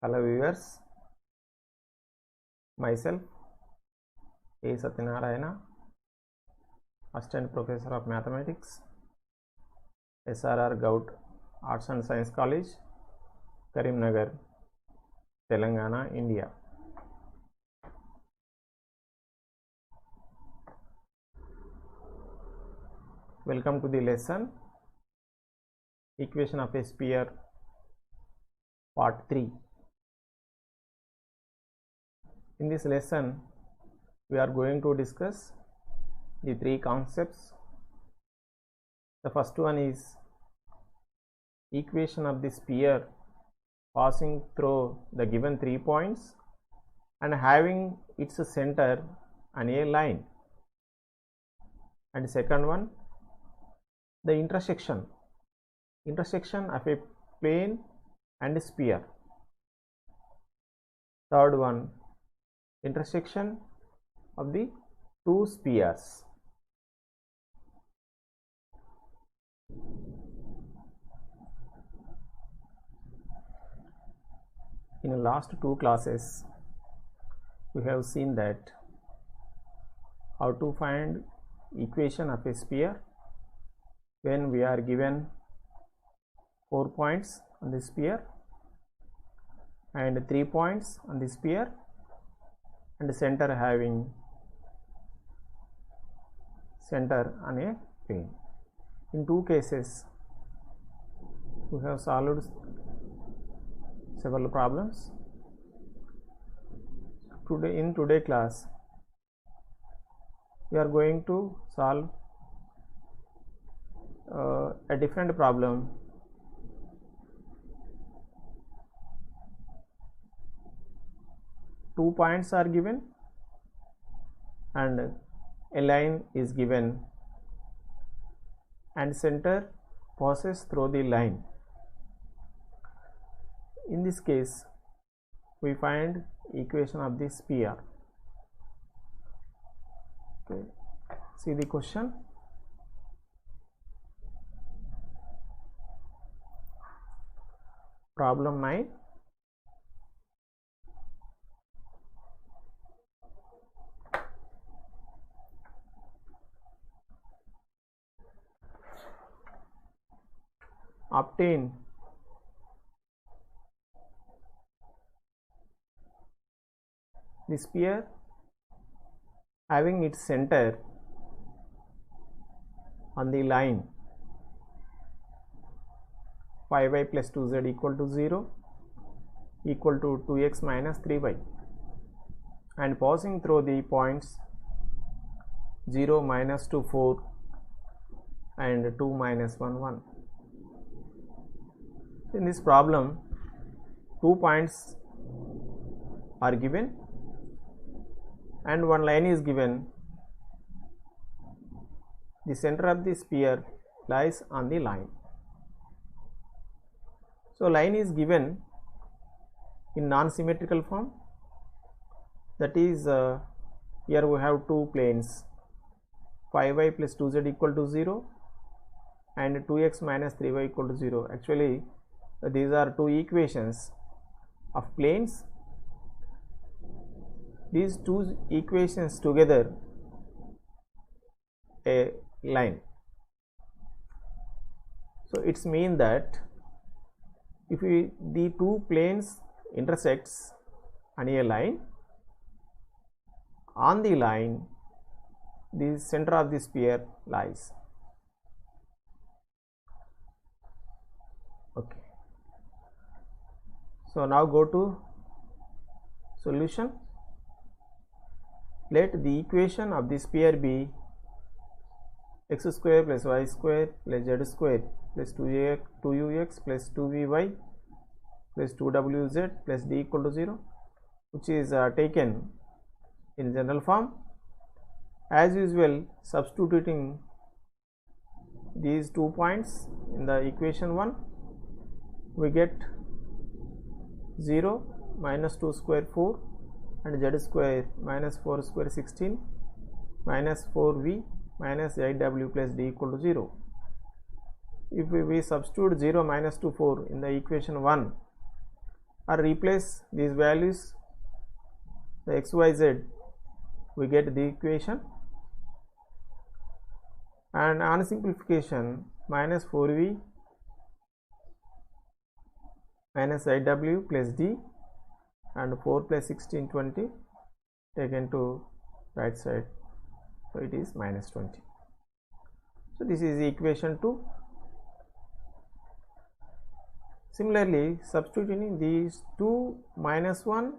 Hello viewers, myself A. Satyanarayana, Assistant Professor of Mathematics, SRR Gout Arts and Science College, Karimnagar, Telangana, India. Welcome to the lesson Equation of a Sphere Part 3. In this lesson, we are going to discuss the three concepts. The first one is equation of the sphere passing through the given 3 points and having its center on a line. And second one, the intersection of a plane and a sphere. Third one, intersection of the two spheres. In the last two classes, we have seen that how to find equation of a sphere when we are given 4 points on the sphere and 3 points on the sphere and the center having center on a plane. In two cases, we have solved several problems. In today's class, we are going to solve a different problem. Two points are given and a line is given and center passes through the line. In this case, we find equation of the sphere. Okay. See the question. Problem 9. Obtain the sphere having its center on the line 5y plus 2z equal to 0 equal to 2x minus 3y and passing through the points 0 minus 2 4 and 2 minus 1 1. In this problem, 2 points are given and one line is given. The center of the sphere lies on the line. So line is given in non-symmetrical form, that is here we have two planes 5y plus 2z equal to 0 and 2x minus 3y equal to 0. Actually these are two equations of planes. These two equations together a line. So it's mean that if the two planes intersects on a line, on the line the center of the sphere lies. Okay. So now go to solution. Let the equation of the sphere be x square plus y square plus z square plus 2ux plus 2vy plus 2wz plus d equal to 0, which is taken in general form. As usual, substituting these 2 points in the equation 1, we get 0 minus 2 square 4 and z square minus 4 square 16 minus 4v minus 8w plus d equal to 0. If we substitute 0 minus 2 4 in the equation 1, or replace these values, the x, y, z, we get the equation. And on simplification, minus 4v minus iw plus d, and 4 plus 16 20 taken to right side, so it is minus 20. So this is equation 2. Similarly, substituting these 2 minus 1,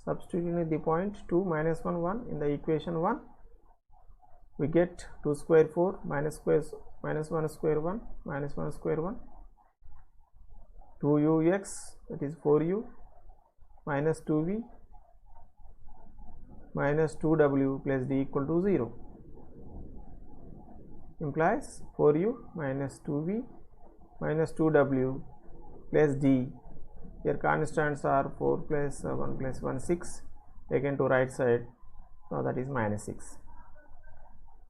substituting the point 2 minus 1 1 in the equation 1, we get 2 square 4 minus 1 square 1 minus 1 square 1, 2ux, that is 4u, minus 2v minus 2w plus d equal to 0, implies 4u minus 2v minus 2w plus d. Here constants are 4 plus 1 plus 1 6 taken to right side, so that is minus 6.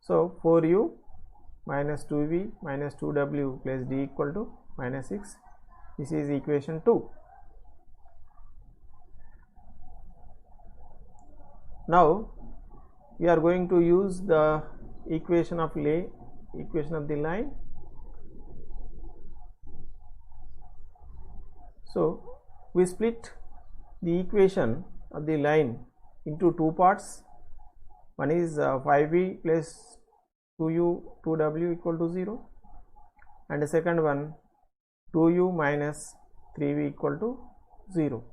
So 4u minus 2v minus 2w plus d equal to minus 6. This is equation 2. Now we are going to use the equation of the line. So we split the equation of the line into two parts. One is 5v plus 2u 2w equal to 0, and the second one 2u minus 3v equal to 0.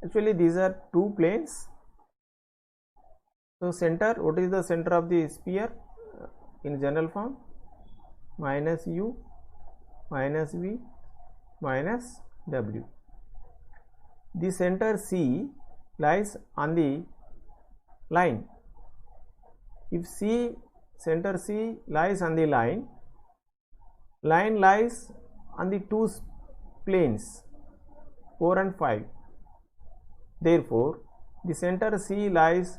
Actually these are two planes. So center, what is the center of the sphere in general form? Minus u minus v minus w. The center C lies on the line. If center C lies on the line lies on the two planes 4 and 5. Therefore, the center C lies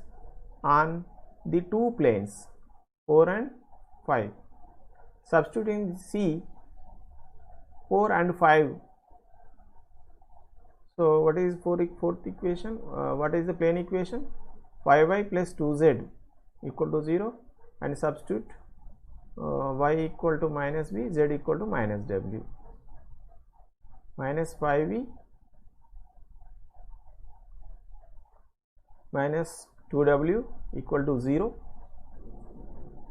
on the two planes 4 and 5. Substituting C 4 and 5. So what is fourth equation? What is the plane equation? 5y plus 2z equal to 0, and substitute y equal to minus v, z equal to minus w. Minus 5v minus 2w equal to 0,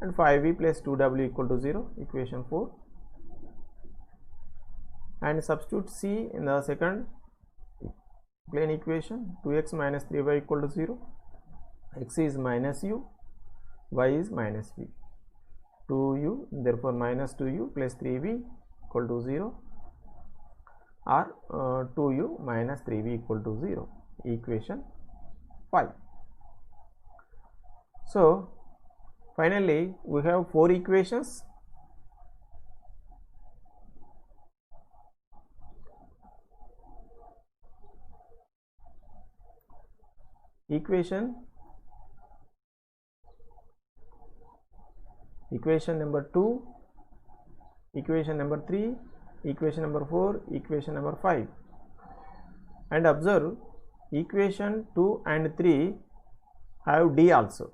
and 5v plus 2w equal to 0, equation 4. And substitute c in the second plane equation, 2x minus 3y equal to 0, x is minus u, y is minus v, 2u, therefore minus 2u plus 3v equal to 0, or 2u minus 3v equal to 0, equation 5. So finally we have 4 equations. Equation number 2, equation number 3, equation number 4, equation number 5. And observe, equation 2 and 3 have d also,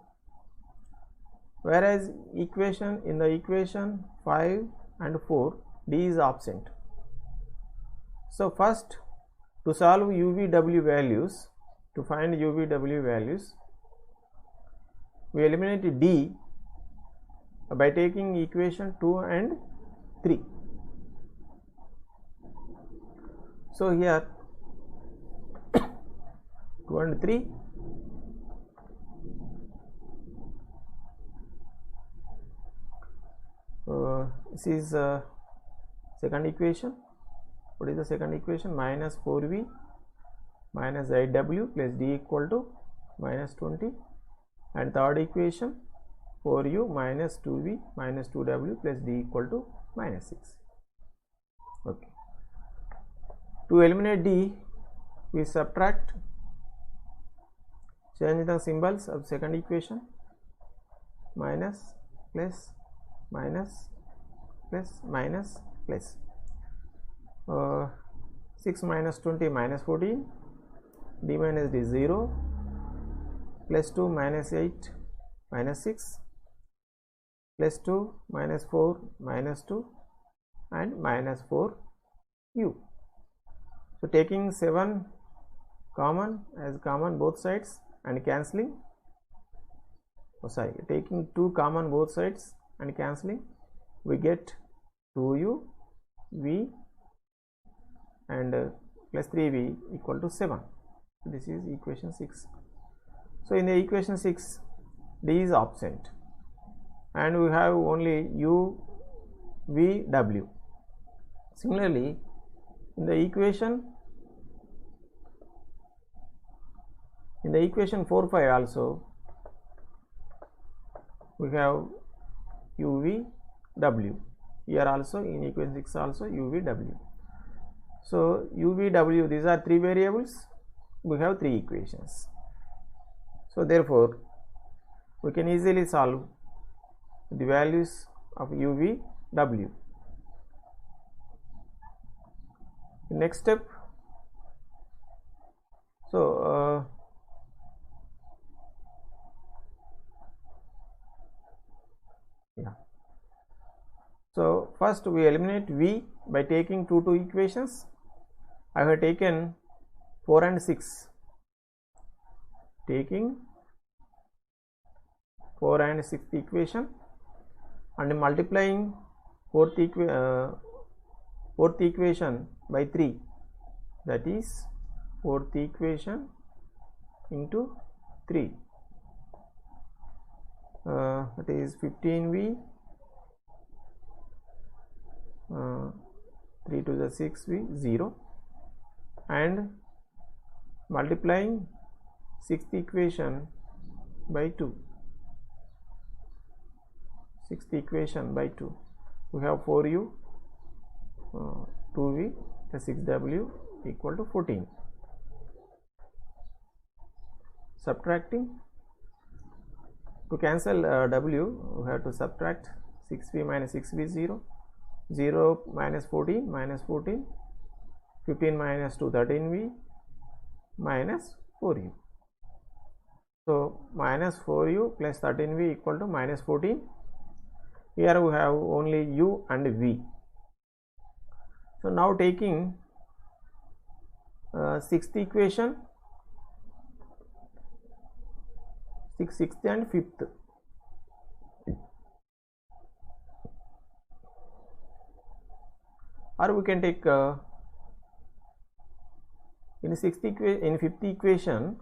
whereas in the equation 5 and 4 d is absent. So first, to solve UVW values, to find UVW values, we eliminate d by taking equation 2 and 3. So here 2 and 3, this is second equation. What is the second equation? Minus 4v minus iw plus d equal to minus 20, and third equation 4u minus 2v minus 2w plus d equal to minus 6. Okay. To eliminate d, we subtract, change the symbols of second equation. minus plus minus plus minus plus 6 minus 20 minus 14, d minus d 0, plus 2 minus 8 minus 6, plus 2 minus 4 minus 2, and minus 4u. So taking 7 common as common both sides and cancelling, taking 2 common both sides and cancelling, we get 2u v and plus 3v equal to 7. This is equation 6. So in the equation 6, d is absent and we have only u, v, w. Similarly, in the equation 4, 5 also we have u, v, w. Here also in equation 6 also u, v, w. So u, v, w, these are 3 variables. We have 3 equations. So therefore we can easily solve the values of u, v, w. Next step, so so first we eliminate v by taking two equations. I have taken 4 and 6. Taking 4 and 6th equation and multiplying fourth equation by 3, that is 4th equation into 3, that is 15v, 3 to the 6v, 0, and multiplying 6th equation by 2, 6th equation by 2, we have 4u, 2v plus 6w equal to 14. Subtracting, to cancel w, we have to subtract 6v minus 6v, 0, 0 minus 14 minus 14, 15 minus 2, 13v minus 4u. So minus 4u plus 13v equal to minus 14. Here we have only u and v. So now taking 6th equation, 6th and 5th. Or we can take in 5th equation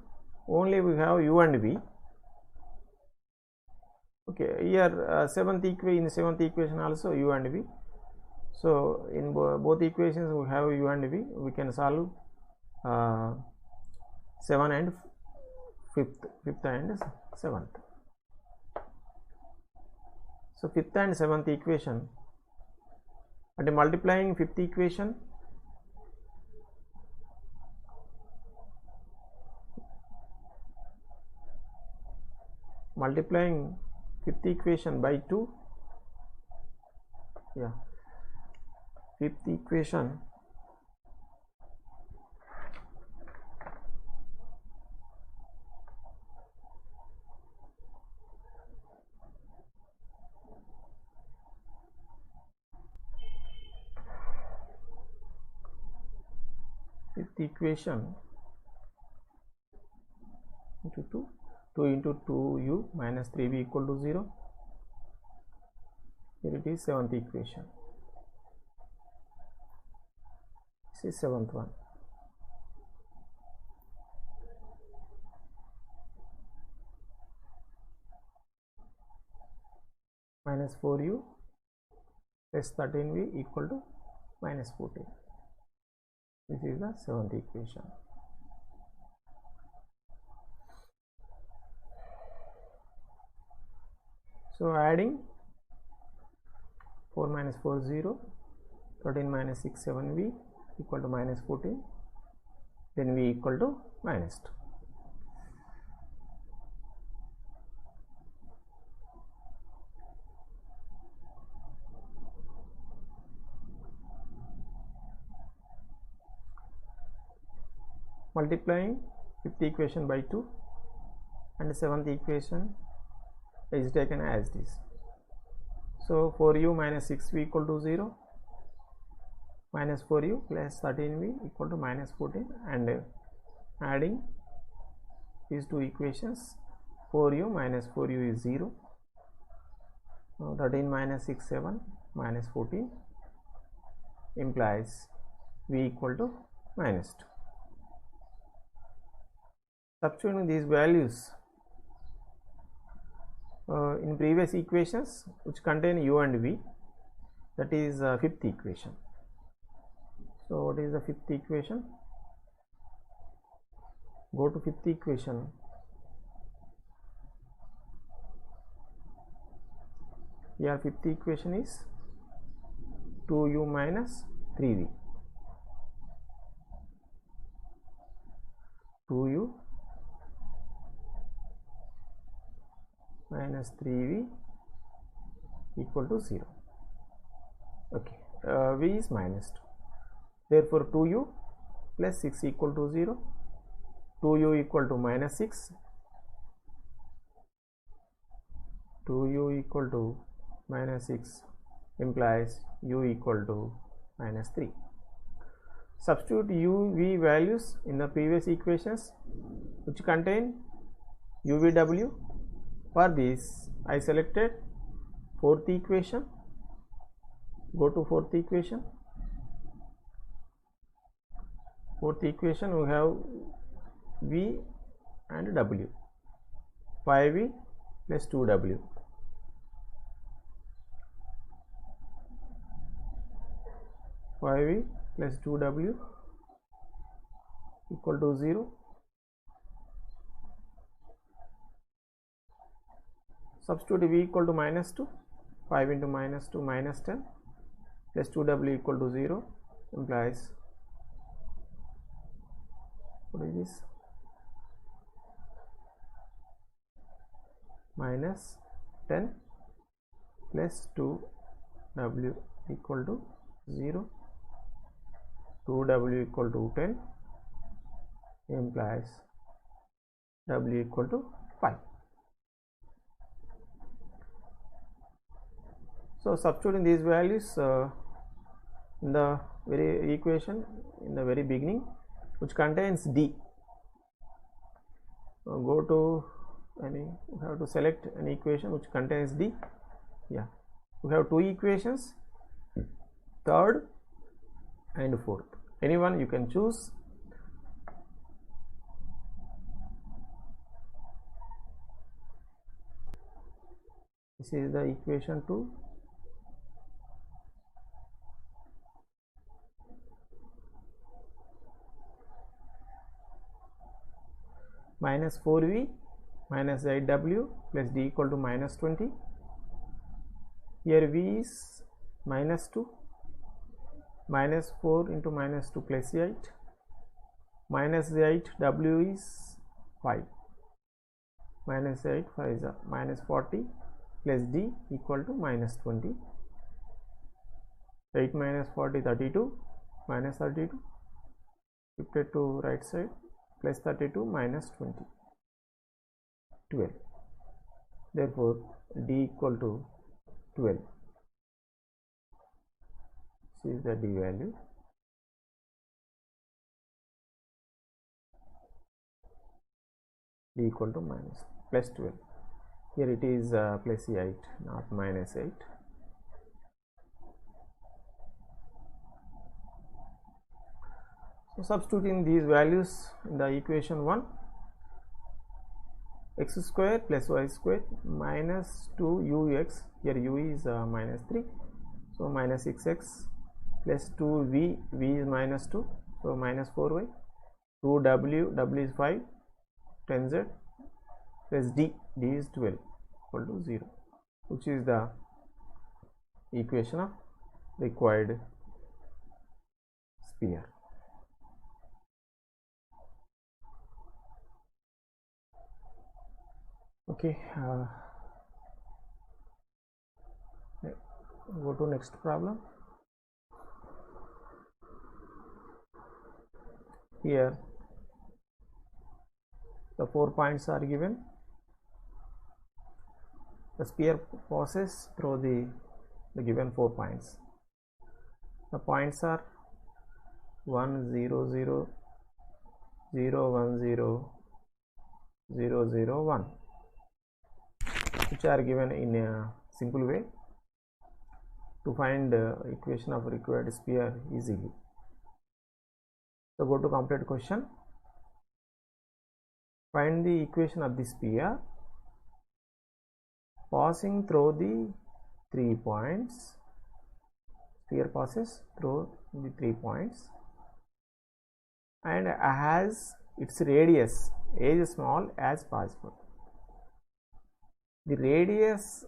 only we have u and v. Okay, here 7th equation also u and v. So in both equations we have u and v. We can solve 7 and 5th and 7th. So 5th and 7th equation, and multiplying 5th equation, multiplying 5th equation by 2, 5th equation into 2 into 2u minus 3v equal to 0. Here it is 7th equation. This is 7th one. Minus 4u plus 13v equal to minus 14. This is the 7th equation. So adding 4 minus 4, 0, 13 minus 6, 7v equal to minus 14, then v equal to minus 2. multiplying fifth equation by 2 and seventh equation is taken as it is. So 4u minus 6v equal to 0, minus 4u plus 13v equal to minus 14, and adding these two equations, 4u minus 4u is 0, 13 minus 6 7 minus 14 implies v equal to minus 2. Substituting these values in previous equations which contain u and v, that is fifth equation. So what is the fifth equation? Go to fifth equation. Here fifth equation is 2u minus 3v. 2u minus 3v equal to 0. Okay, v is minus 2. Therefore 2u plus 6 equal to 0. 2u equal to minus 6. 2u equal to minus 6 implies u equal to minus 3. Substitute u, v values in the previous equations which contain u, v, w. For this I selected fourth equation. Go to fourth equation. Fourth equation we have v and w. 5v plus 2w. 5v plus 2w equal to 0. Substitute v equal to minus 2. 5 into minus 2 minus 10 plus 2w equal to 0 implies, what is this? Minus 10 plus 2w equal to 0. 2w equal to 10 implies w equal to 5. So substituting these values in the very equation in the very beginning which contains d, go to any, we have to select an equation which contains d. Yeah, we have two equations, third and fourth. Anyone you can choose. This is the equation 2. Minus 4v minus 8w plus d equal to minus 20. Here v is minus 2, minus 4 into minus 2 plus 8, minus 8 w is 5, minus 8 5 is minus 40 plus d equal to minus 20. 8 minus 40 32, minus 32, shifted to right side, plus 32 minus 20, 12. Therefore d equal to 12. This is the d value. D equal to minus plus 12. Here it is plus 8, not minus 8. So substituting these values in the equation 1, x square plus y square minus 2ux, here u is minus 3, so minus 6x plus 2v, v is minus 2, so minus 4y, 2w, w is 5, 10z plus d, d is 12 equal to 0, which is the equation of required sphere. Okay, go to next problem. Here The 4 points are given. The sphere passes through the given 4 points. The points are 1 0 0 0 1 0 0 0 1, which are given in a simple way to find equation of required sphere easily. So go to complete question. Find the equation of the sphere passing through the 3 points. Sphere passes through the 3 points and has its radius as small as possible. The radius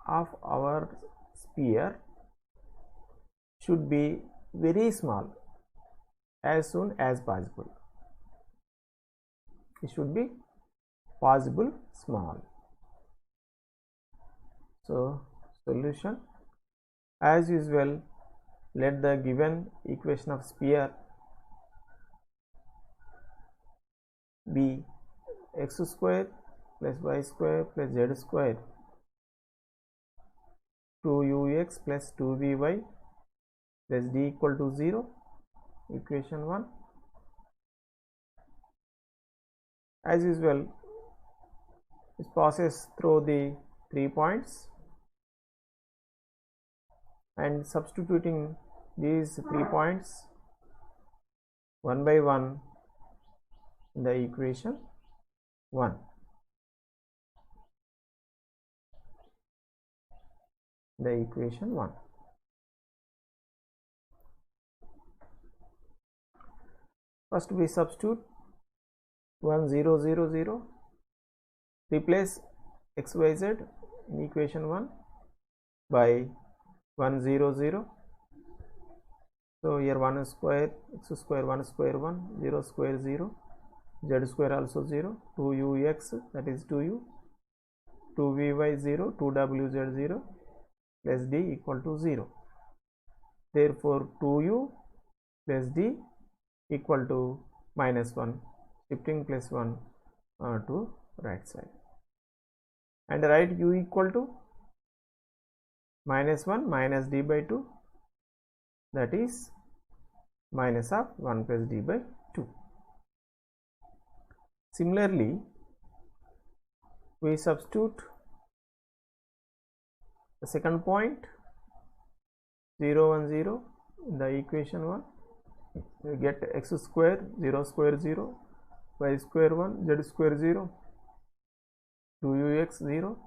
of our sphere should be very small as soon as possible. It should be possible small. So solution, as usual, let the given equation of sphere be x square plus y square plus z square 2ux plus 2vy plus d equal to 0, equation 1. As usual, it passes through the 3 points, and substituting these 3 points one by one in the equation 1. The equation 1. First we substitute 1 0 0 0, replace xyz in equation 1 by 1 0 0. So here 1 square, x square 1 square 1, 0 square 0, z square also 0, 2ux that is 2u, 2vy 0, 2wz 0 plus d equal to 0. Therefore 2u plus d equal to minus 1, shifting plus 1 to right side, and write u equal to minus 1 minus d by 2, that is minus of 1 plus d by 2. Similarly, we substitute the second point 0 1 0 in the equation 1. We get x square 0 square 0, y square 1, z square 0, 2ux 0,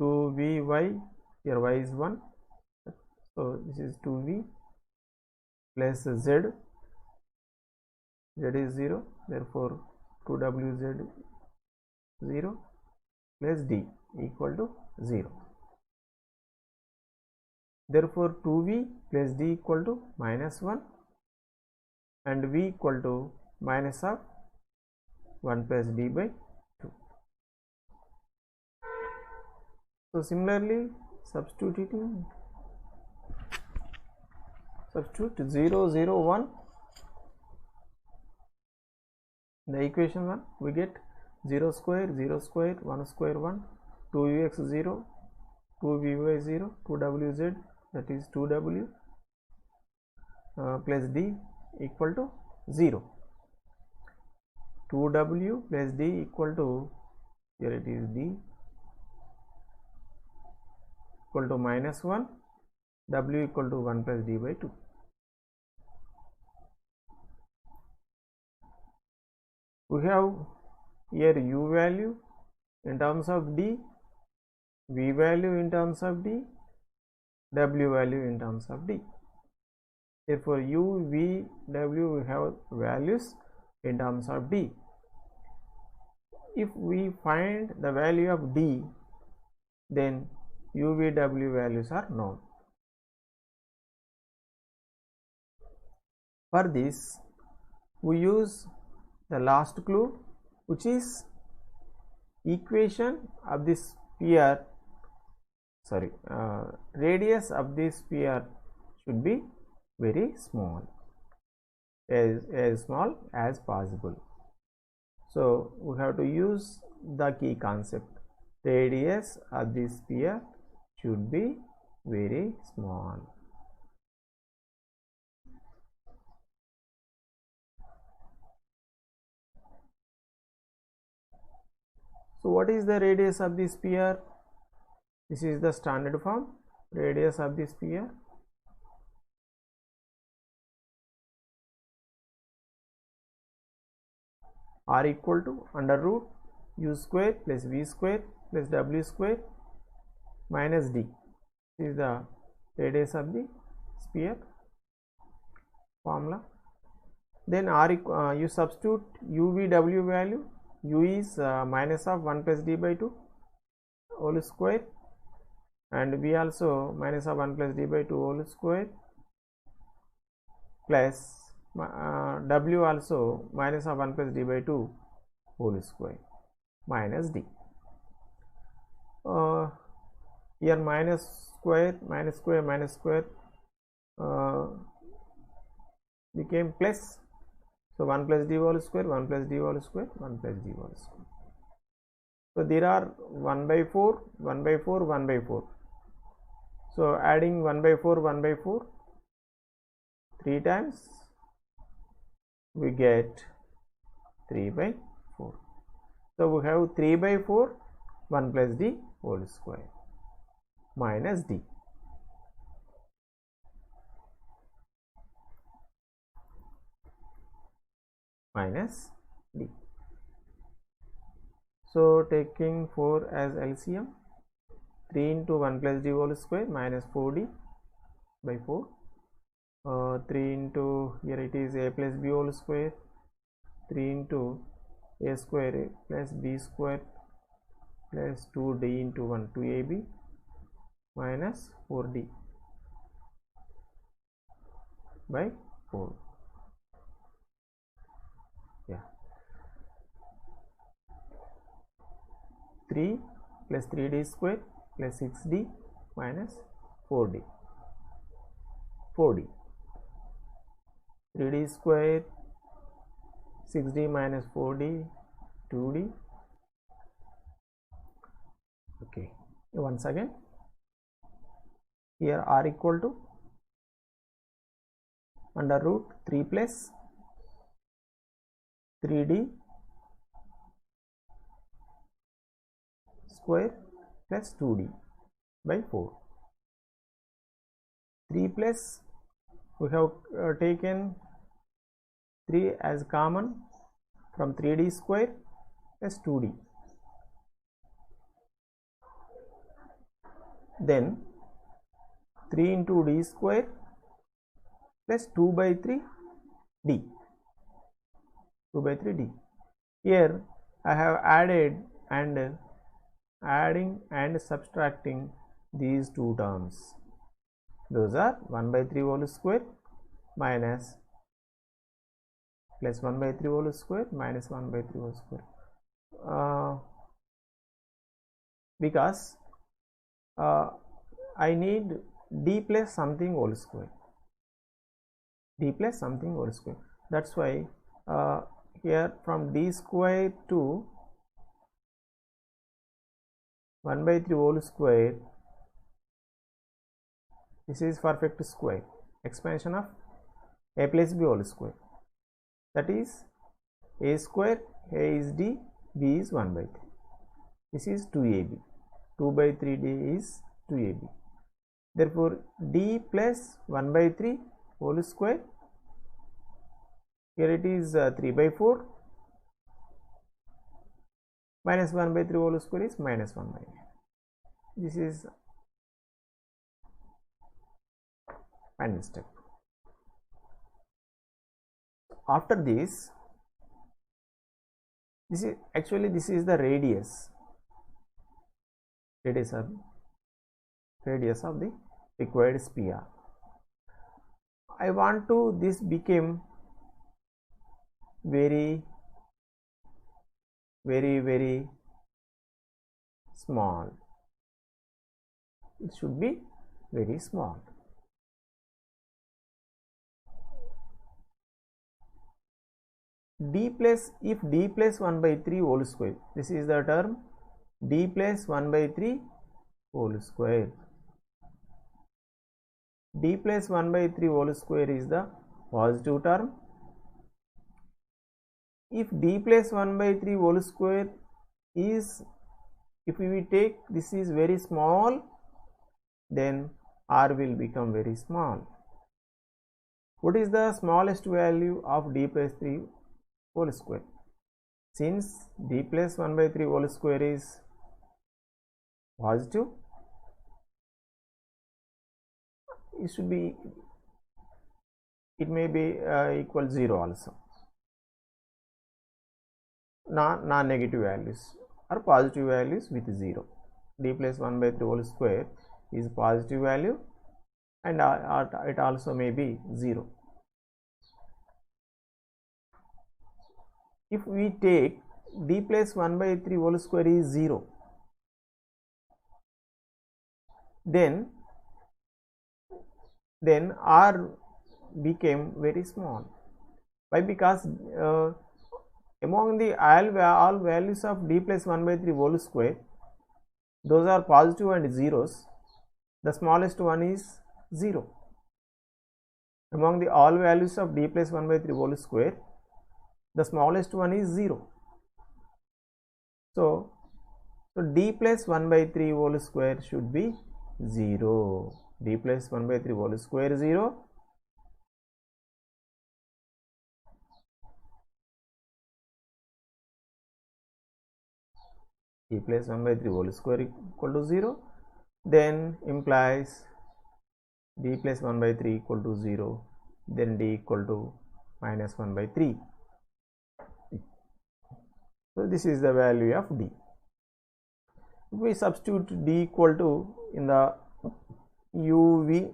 2vy, here y is 1, so this is 2v plus z, z is 0, therefore 2wz 0 plus d equal to 0. Therefore 2v plus d equal to minus 1 and v equal to minus of 1 plus d by 2. So similarly, substitute 0 0 1 in the equation 1, we get 0 square 0 square 1 square 1, 2ux 0, 2vy 0, 2wz that is 2w plus d equal to 0. 2w plus d equal to, here it is d equal to minus 1, w equal to 1 plus d by 2. We have here u value in terms of d, v value in terms of d, w value in terms of d. Therefore u, v, w, we have values in terms of d. If we find the value of d, then u, v, w values are known. For this, we use the last clue, which is equation of this sphere, radius of this sphere should be very small, as small as possible. So we have to use the key concept. Radius of the sphere should be very small. So what is the radius of the sphere? This is the standard form. Radius of the sphere r equal to under root u square plus v square plus w square minus d. This is the radius of the sphere formula. Then you substitute u v w value. U is minus of 1 plus d by 2 whole square, and v also minus of 1 plus d by 2 whole square, plus w also minus of 1 plus d by 2 whole square minus d. Here minus square became plus. So 1 plus d whole square, 1 plus d whole square, 1 plus d whole square. So there are 1 by 4, 1 by 4, 1 by 4. So adding 1 by 4, 1 by 4 3 times, we get 3 by 4. So we have 3 by 4 1 plus d whole square minus d. Minus d. So taking 4 as LCM, 3 into 1 plus d whole square minus 4d by 4. 3 into, here it is a plus b whole square, 3 into a square plus b square plus 2d into 1 2ab minus 4d by 4. Yeah, 3 plus 3d square plus 6d minus 4d. 3d square, 6d minus 4d, 2d. Okay, once again, here r equal to under root 3 plus 3d square plus 2d by 4. 3 plus, we have taken 3 as common from 3d square plus 2d. Then 3 into d square plus 2 by 3 d. 2 by 3 d. Here I have adding and subtracting these two terms. Those are 1 by 3 whole square minus plus 1 by 3 whole square minus 1 by 3 whole square. Because I need d plus something whole square. D plus something whole square. That's why here from d square to 1 by 3 whole square, this is perfect square, expansion of a plus b whole square. That is a square, a is d, b is 1 by 3. This is 2ab. 2 by 3d is 2ab. Therefore d plus 1 by 3 whole square, here it is 3 by 4, minus 1 by 3 whole square is minus 1 by 9. This is final step. After this is actually, this is the radius of the required sphere. I want to this became very small. It should be very small. d plus, if d plus 1 by 3 whole square, this is the term d plus 1 by 3 whole square. D plus 1 by 3 whole square is the positive term. If d plus 1 by 3 whole square is, if we take this is very small, then r will become very small. What is the smallest value of d plus 3 whole square? Since d plus 1 by 3 whole square is positive, it should be, it may be equal 0 also. Non-negative values or positive values with 0. D plus 1 by 3 whole square is positive value, and it also may be 0. If we take d plus 1 by 3 whole square is 0, then r became very small. Why? Because among the all values of d plus 1 by 3 whole square, those are positive and zeros. The smallest one is 0. Among the all values of d plus 1 by 3 whole square, the smallest one is 0. So d plus 1 by 3 whole square should be 0. D plus 1 by 3 whole square 0. D plus 1 by 3 whole square equal to 0, then implies d plus 1 by 3 equal to 0, then d equal to minus 1 by 3. So this is the value of d. If we substitute d equal to in the u, v,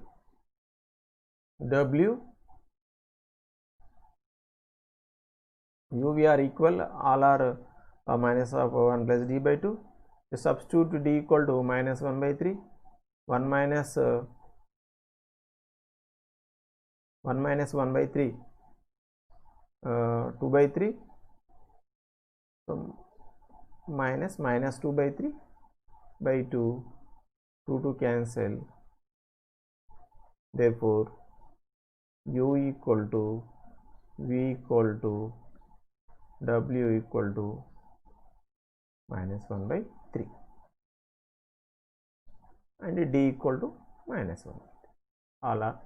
w, u, v are equal, all are minus of 1 plus d by 2. You substitute d equal to minus 1 by 3, 1 minus 1 by 3, 2 by 3, so minus 2 by 3 by 2, 2 cancel. Therefore u equal to v equal to w equal to minus 1 by 3, and d equal to minus 1. All are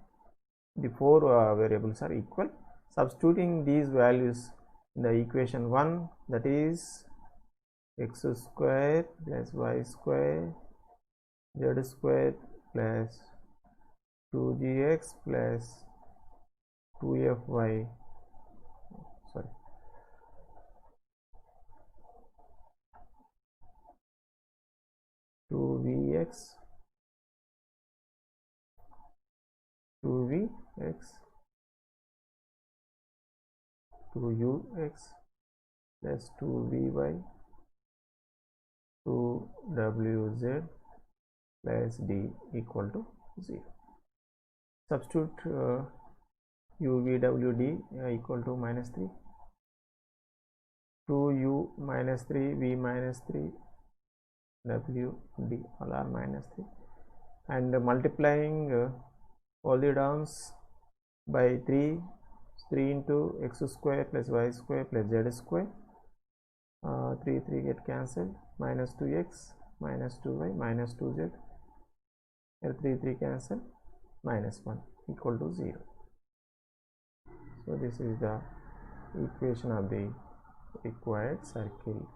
the four variables are equal. Substituting these values in the equation 1, that is x square plus y square z square plus 2gx plus 2fy, sorry, 2vx 2ux plus 2vy 2wz plus d equal to 0. Substitute u, v, w, d equal to minus 3, 2u minus 3, v minus 3, w, d all are minus 3, and multiplying all the terms by 3 into x square plus y square plus z square, 3 get cancelled, minus 2x minus 2y minus 2z, 3 cancel, minus 1 equal to 0. So this is the equation of the required circle.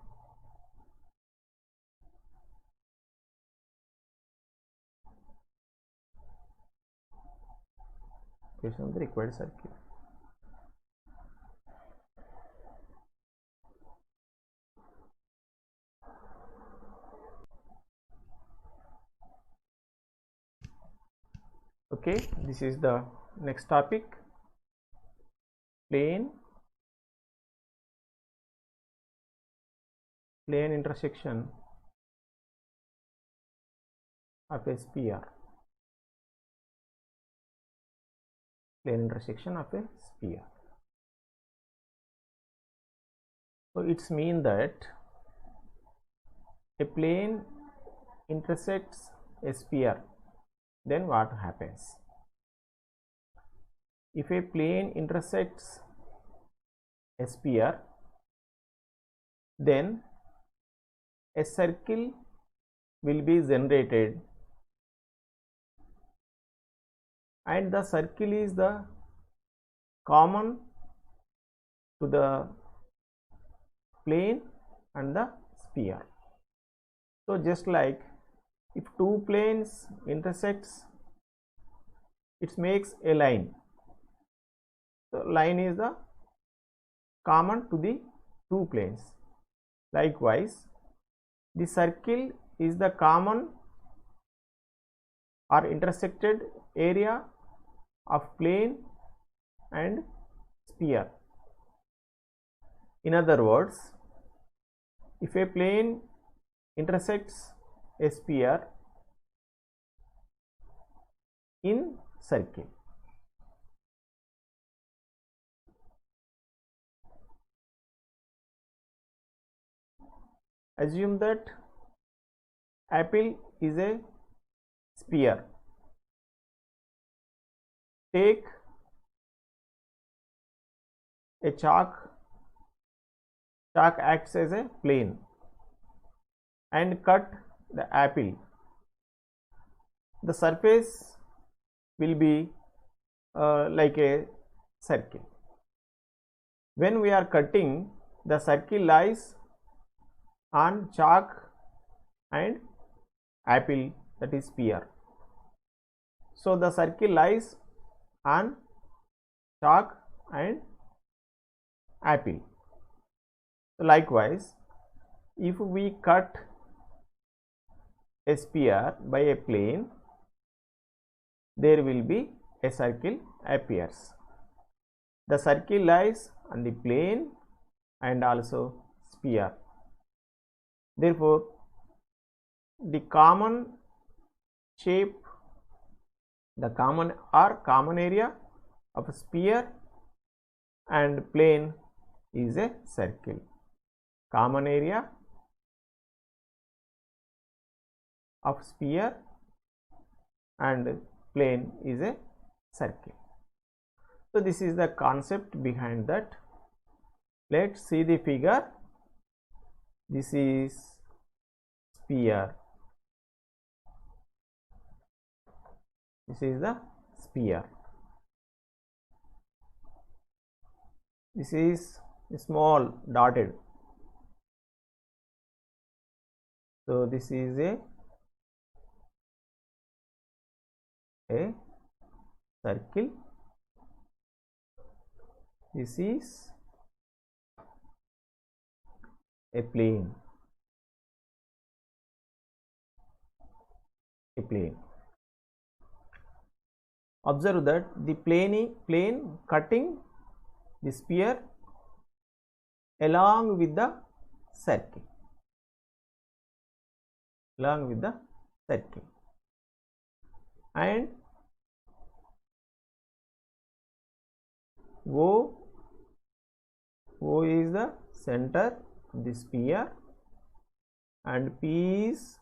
Equation of the required circle. Okay, this is the next topic, plane intersection of a sphere. Plane intersection of a sphere. So it's mean that a plane intersects a sphere, then what happens? If a plane intersects a sphere, then a circle will be generated, and the circle is the common to the plane and the sphere. So just like if two planes intersects, it makes a line. So line is the common to the two planes. Likewise, the circle is the common or intersected area of plane and sphere. In other words, if a plane intersects a sphere in circle, assume that apple is a sphere. Take a chalk acts as a plane and cut the apple. The surface will be like a circle. When we are cutting, the circle lies on chalk and apple, that is sphere. So the circle lies on chalk and apple. Likewise, if we cut a sphere by a plane, there will be a circle appears. The circle lies on the plane and also sphere. Therefore, the common shape, the common area of a sphere and plane is a circle. Common area of sphere and plane is a circle. So this is the concept behind that. Let's see the figure. This is sphere. This is the sphere. This is small dotted. So this is a circle. This is a plane. Observe that the plane cutting the sphere along with the circle. And O is the center of the sphere, and P is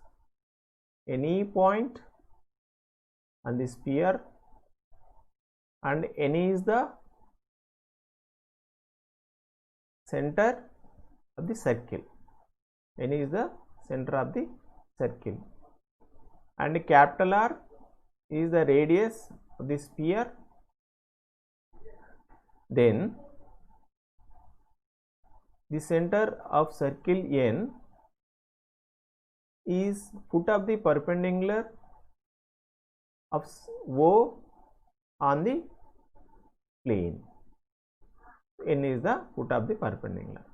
any point on the sphere, and N is the center of the circle. N is the center of the circle, and capital R is the radius of the sphere. Then the center of circle N is foot of the perpendicular of O on the plane. N is the foot of the perpendicular.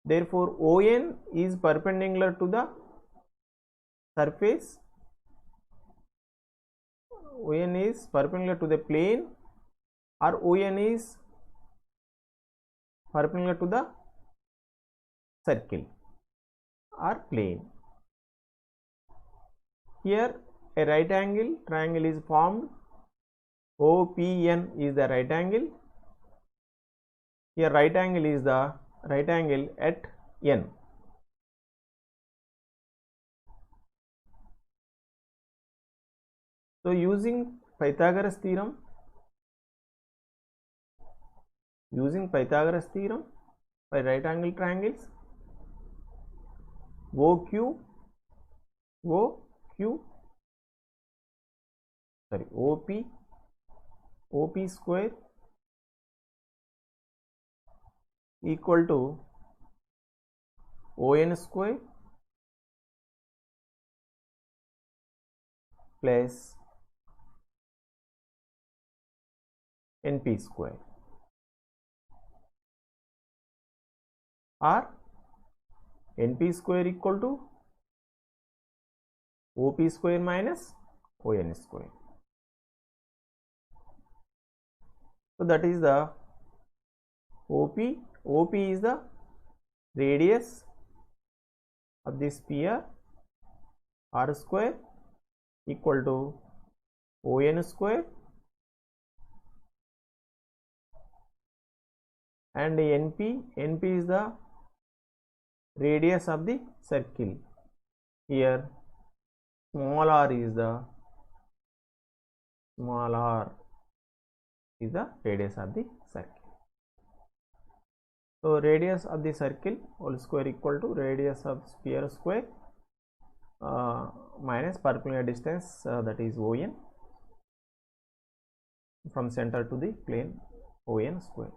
Therefore, ON is perpendicular to the surface. ON is perpendicular to the plane, or ON is perpendicular to the circle or plane. Here a right angle triangle is formed. OPN is the right angle. Here right angle is the right angle at n. So using Pythagoras theorem by right angle triangles, OP square equal to ON square plus NP square, or NP square equal to OP square minus ON square. So that is the OP. OP is the radius of the sphere r square equal to ON square, and NP is the radius of the circle. Here small r is the radius of the circle. So radius of the circle whole square equal to radius of sphere square minus perpendicular distance, that is ON, from center to the plane ON square.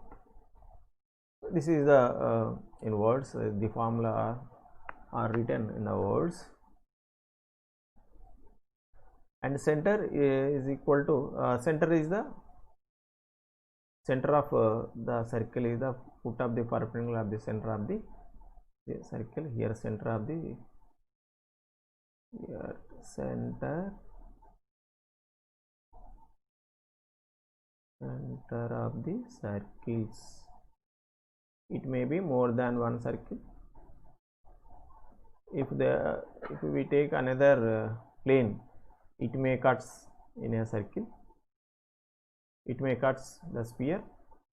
This is the in words, the formula are written in the words, and center is equal to center is the center of the circle is the foot of the perpendicular of the center of the circle. Here center of the center of the circles. It may be more than one circle. If we take another plane, it may cuts in a circle. It may cuts the sphere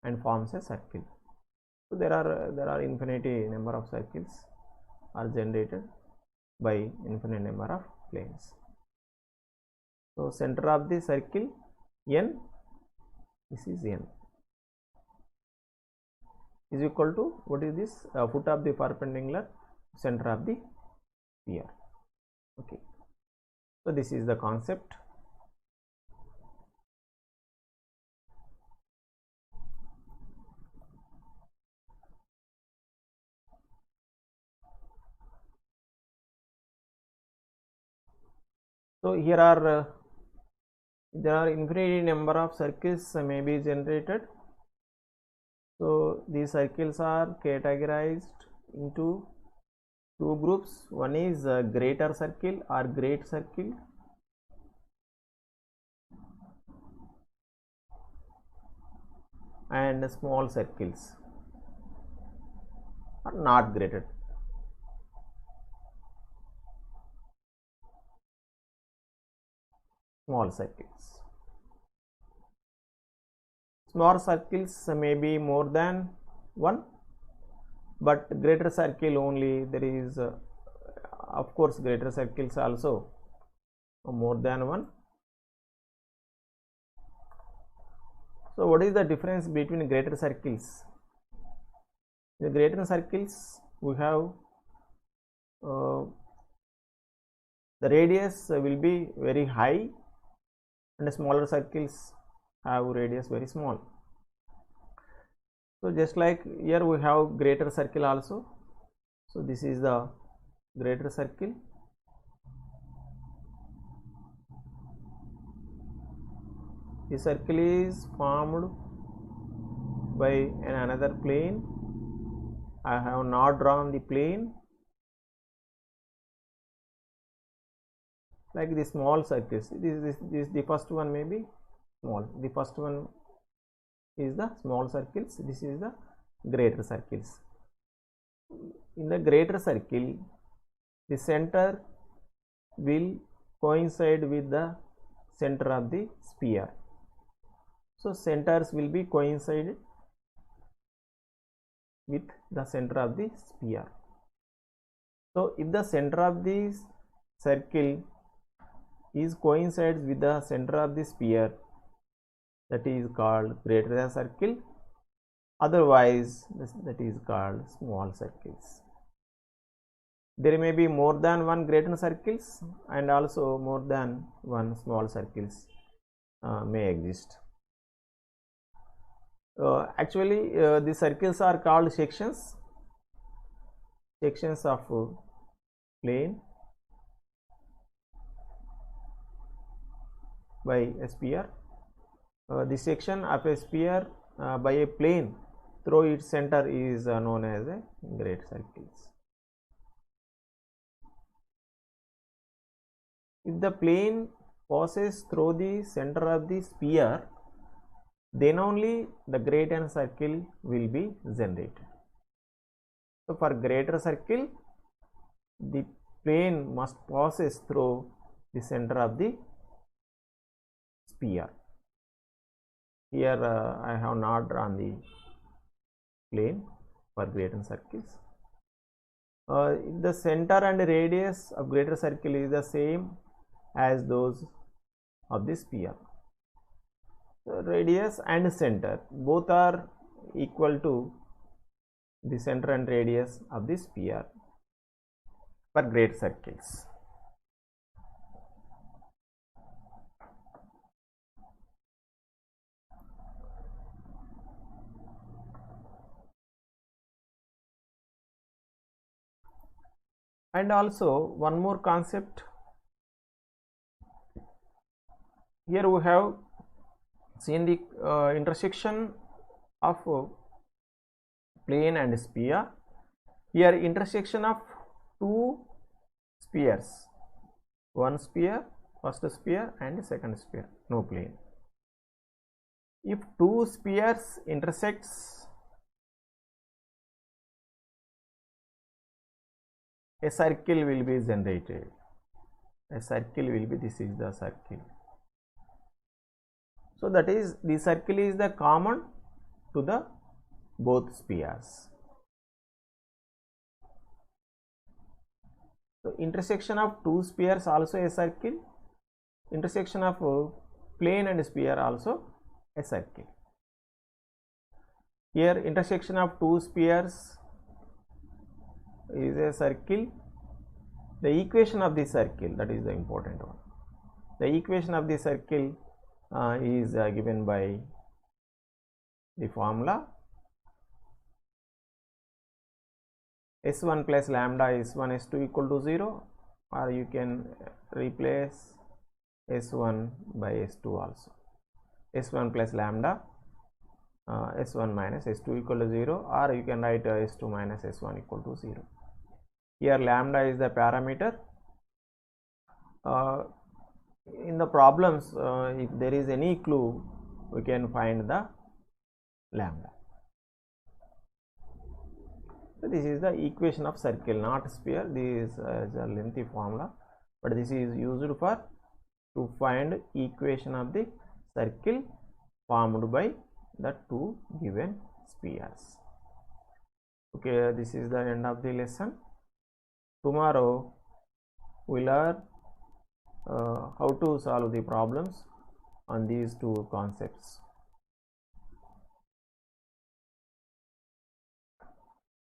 and forms a circle. So there are infinity number of circles are generated by infinite number of planes. So center of the circle n, this is n, is equal to, what is this, foot of the perpendicular, center of the sphere. Okay, so this is the concept. So here there are infinite number of circles may be generated. So these circles are categorized into two groups. One is greater circle or great circle, and small circles are not graded. Small circles may be more than one, but greater circle only there is of course greater circles also more than one. So what is the difference between greater circles? In the greater circles we have the radius will be very high, and smaller circles have radius very small. So just like here we have greater circle also. So this is the greater circle. The circle is formed by another plane. I have not drawn the plane. Like the small circles, this the first one may be small. The first one is the small circles. This is the greater circles. In the greater circle, the center will coincide with the center of the sphere. So centers will be coincided. with the center of the sphere. So if the center of the circle is coincides with the center of the sphere, that is called greater circle, otherwise that is called small circles. There may be more than one greater circles and also more than one small circles may exist. Actually the circles are called sections of plane by a sphere. The section of a sphere by a plane through its center is known as a great circles. If the plane passes through the center of the sphere, then only the greater circle will be generated. So for greater circle, the plane must passes through the center of the sphere. Here I have not drawn the plane for greater circles. If the center and radius of greater circle is the same as those of the sphere, so radius and center both are equal to the center and radius of the sphere for great circles. And also one more concept. Here we have seen the intersection of plane and sphere. Here intersection of two spheres, one sphere, first sphere and second sphere, no plane. If two spheres intersects, a circle will be generated. A circle will be, this is the circle. So that is, the circle is the common to the both spheres. So intersection of two spheres also a circle, intersection of plane and sphere also a circle. Here intersection of two spheres is a circle. The equation of the circle, that is the important one. The equation of the circle is given by the formula S1 plus lambda S1 S2 equal to 0, or you can replace S1 by S2 also. S1 plus lambda S1 minus S2 equal to 0, or you can write S2 minus S1 equal to 0. Here lambda is the parameter. In the problems, if there is any clue, we can find the lambda. So this is the equation of circle, not sphere. This is a lengthy formula, but this is used for to find equation of the circle formed by the two given spheres. Okay, this is the end of the lesson. Tomorrow we learn how to solve the problems on these two concepts.